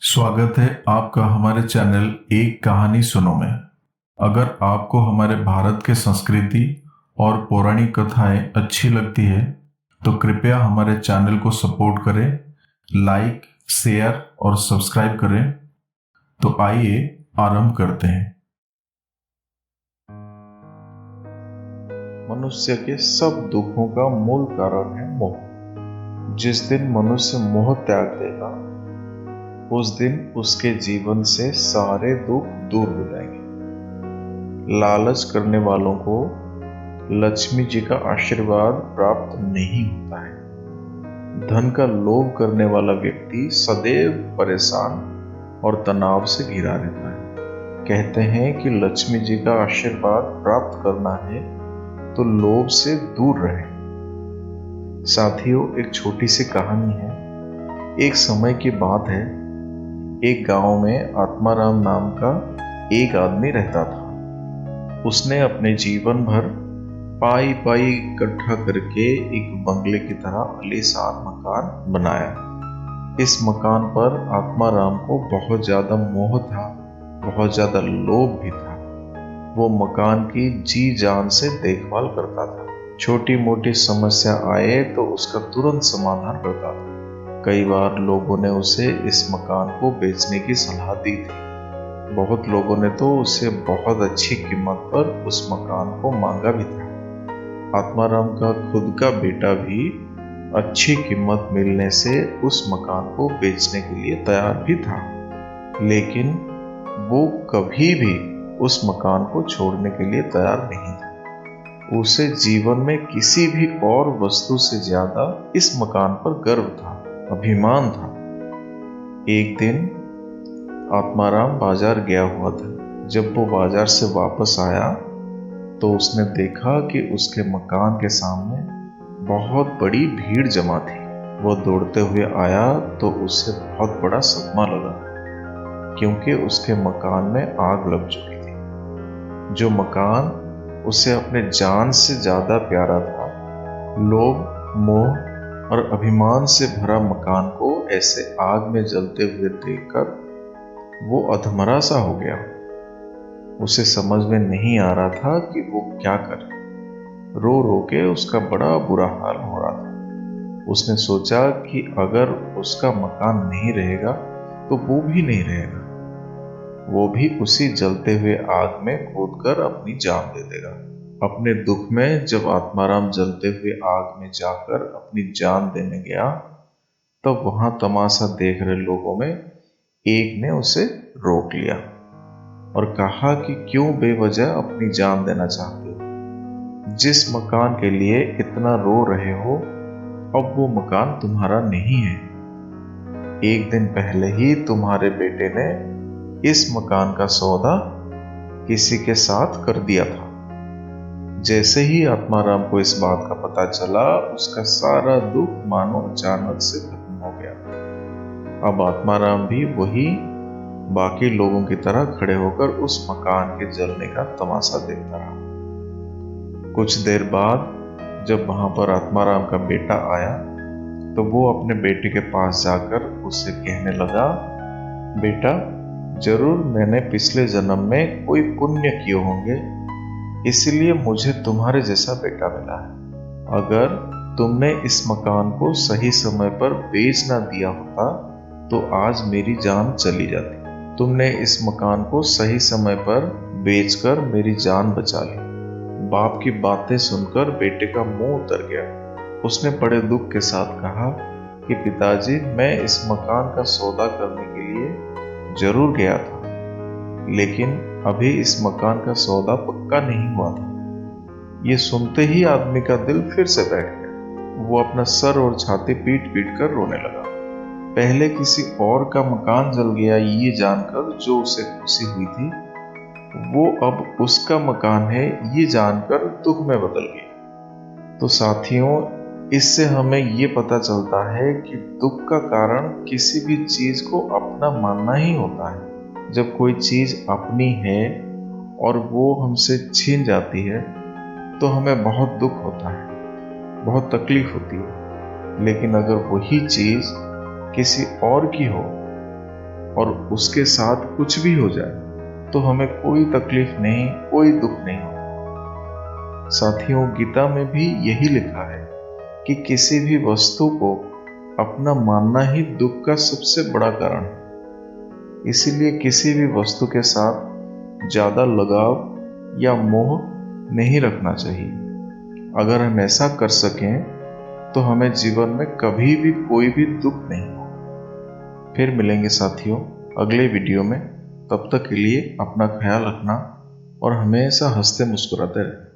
स्वागत है आपका हमारे चैनल एक कहानी सुनो में। अगर आपको हमारे भारत के संस्कृति और पौराणिक कथाएं अच्छी लगती है तो कृपया हमारे चैनल को सपोर्ट करें, लाइक, शेयर और सब्सक्राइब करें। तो आइए आरंभ करते हैं। मनुष्य के सब दुखों का मूल कारण है मोह। जिस दिन मनुष्य मोह त्याग देगा उस दिन उसके जीवन से सारे दुख दूर हो जाएंगे। लालच करने वालों को लक्ष्मी जी का आशीर्वाद प्राप्त नहीं होता है। धन का लोभ करने वाला व्यक्ति सदैव परेशान और तनाव से घिरा रहता है। कहते हैं कि लक्ष्मी जी का आशीर्वाद प्राप्त करना है तो लोभ से दूर रहें। साथियों, एक छोटी सी कहानी है। एक समय की बात है, एक गांव में आत्माराम नाम का एक आदमी रहता था। उसने अपने जीवन भर पाई पाई इकट्ठा करके एक बंगले की तरह आलीशान मकान बनाया। इस मकान पर आत्माराम को बहुत ज्यादा मोह था, बहुत ज्यादा लोभ भी था। वो मकान की जी जान से देखभाल करता था। छोटी मोटी समस्या आए तो उसका तुरंत समाधान करता था। कई बार लोगों ने उसे इस मकान को बेचने की सलाह दी थी। बहुत लोगों ने तो उसे बहुत अच्छी कीमत पर उस मकान को मांगा भी था। आत्माराम का खुद का बेटा भी अच्छी कीमत मिलने से उस मकान को बेचने के लिए तैयार भी था, लेकिन वो कभी भी उस मकान को छोड़ने के लिए तैयार नहीं था। उसे जीवन में किसी भी और वस्तु से ज्यादा इस मकान पर गर्व था, अभिमान था। एक दिन आत्माराम बाजार गया हुआ था। जब वो बाजार से वापस आया तो उसने देखा कि उसके मकान के सामने बहुत बड़ी भीड़ जमा थी। वो दौड़ते हुए आया तो उसे बहुत बड़ा सदमा लगा, क्योंकि उसके मकान में आग लग चुकी थी। जो मकान उसे अपने जान से ज्यादा प्यारा था, लोभ, मोह और अभिमान से भरा मकान को ऐसे आग में जलते हुए देखकर वो अधमरा सा हो गया। उसे समझ में नहीं आ रहा था कि वो क्या करे। रो रो के उसका बड़ा बुरा हाल हो रहा था। उसने सोचा कि अगर उसका मकान नहीं रहेगा तो वो भी नहीं रहेगा। वो भी उसी जलते हुए आग में कूदकर अपनी जान दे देगा। अपने दुख में जब आत्माराम जलते हुए आग में जाकर अपनी जान देने गया तब वहां तमाशा देख रहे लोगों में एक ने उसे रोक लिया और कहा कि क्यों बेवजह अपनी जान देना चाहते हो? जिस मकान के लिए इतना रो रहे हो अब वो मकान तुम्हारा नहीं है। एक दिन पहले ही तुम्हारे बेटे ने इस मकान का सौदा किसी के साथ कर दिया था। जैसे ही आत्माराम को इस बात का पता चला उसका सारा दुख मानो अचानक से खत्म हो गया। अब आत्माराम भी वही बाकी लोगों की तरह खड़े होकर उस मकान के जलने का तमाशा देखता रहा। कुछ देर बाद जब वहां पर आत्माराम का बेटा आया तो वो अपने बेटे के पास जाकर उससे कहने लगा, बेटा, जरूर मैंने पिछले जन्म में कोई पुण्य किए होंगे, इसलिए मुझे तुम्हारे जैसा बेटा मिला है। अगर तुमने इस मकान को सही समय पर बेच ना दिया होता तो आज मेरी जान चली जाती। तुमने इस मकान को सही समय पर बेचकर मेरी जान बचा ली। बाप की बातें सुनकर बेटे का मुंह उतर गया। उसने बड़े दुख के साथ कहा कि पिताजी, मैं इस मकान का सौदा करने के लिए जरूर गया था, लेकिन अभी इस मकान का सौदा पक्का नहीं हुआ था। ये सुनते ही आदमी का दिल फिर से बैठ गया। वो अपना सर और छाती पीट पीट कर रोने लगा। पहले किसी और का मकान जल गया ये जानकर जो उसे खुशी हुई थी, वो अब उसका मकान है ये जानकर दुख में बदल गई। तो साथियों, इससे हमें ये पता चलता है कि दुख का कारण किसी भी चीज को अपना मानना ही होता है। जब कोई चीज अपनी है और वो हमसे छीन जाती है तो हमें बहुत दुख होता है, बहुत तकलीफ होती है। लेकिन अगर वही चीज किसी और की हो और उसके साथ कुछ भी हो जाए तो हमें कोई तकलीफ नहीं, कोई दुख नहीं होता। साथियों, गीता में भी यही लिखा है कि किसी भी वस्तु को अपना मानना ही दुख का सबसे बड़ा कारण है। इसीलिए किसी भी वस्तु के साथ ज्यादा लगाव या मोह नहीं रखना चाहिए। अगर हम ऐसा कर सकें तो हमें जीवन में कभी भी कोई भी दुख नहीं होगा। फिर मिलेंगे साथियों अगले वीडियो में। तब तक के लिए अपना ख्याल रखना और हमेशा हंसते मुस्कुराते रहना।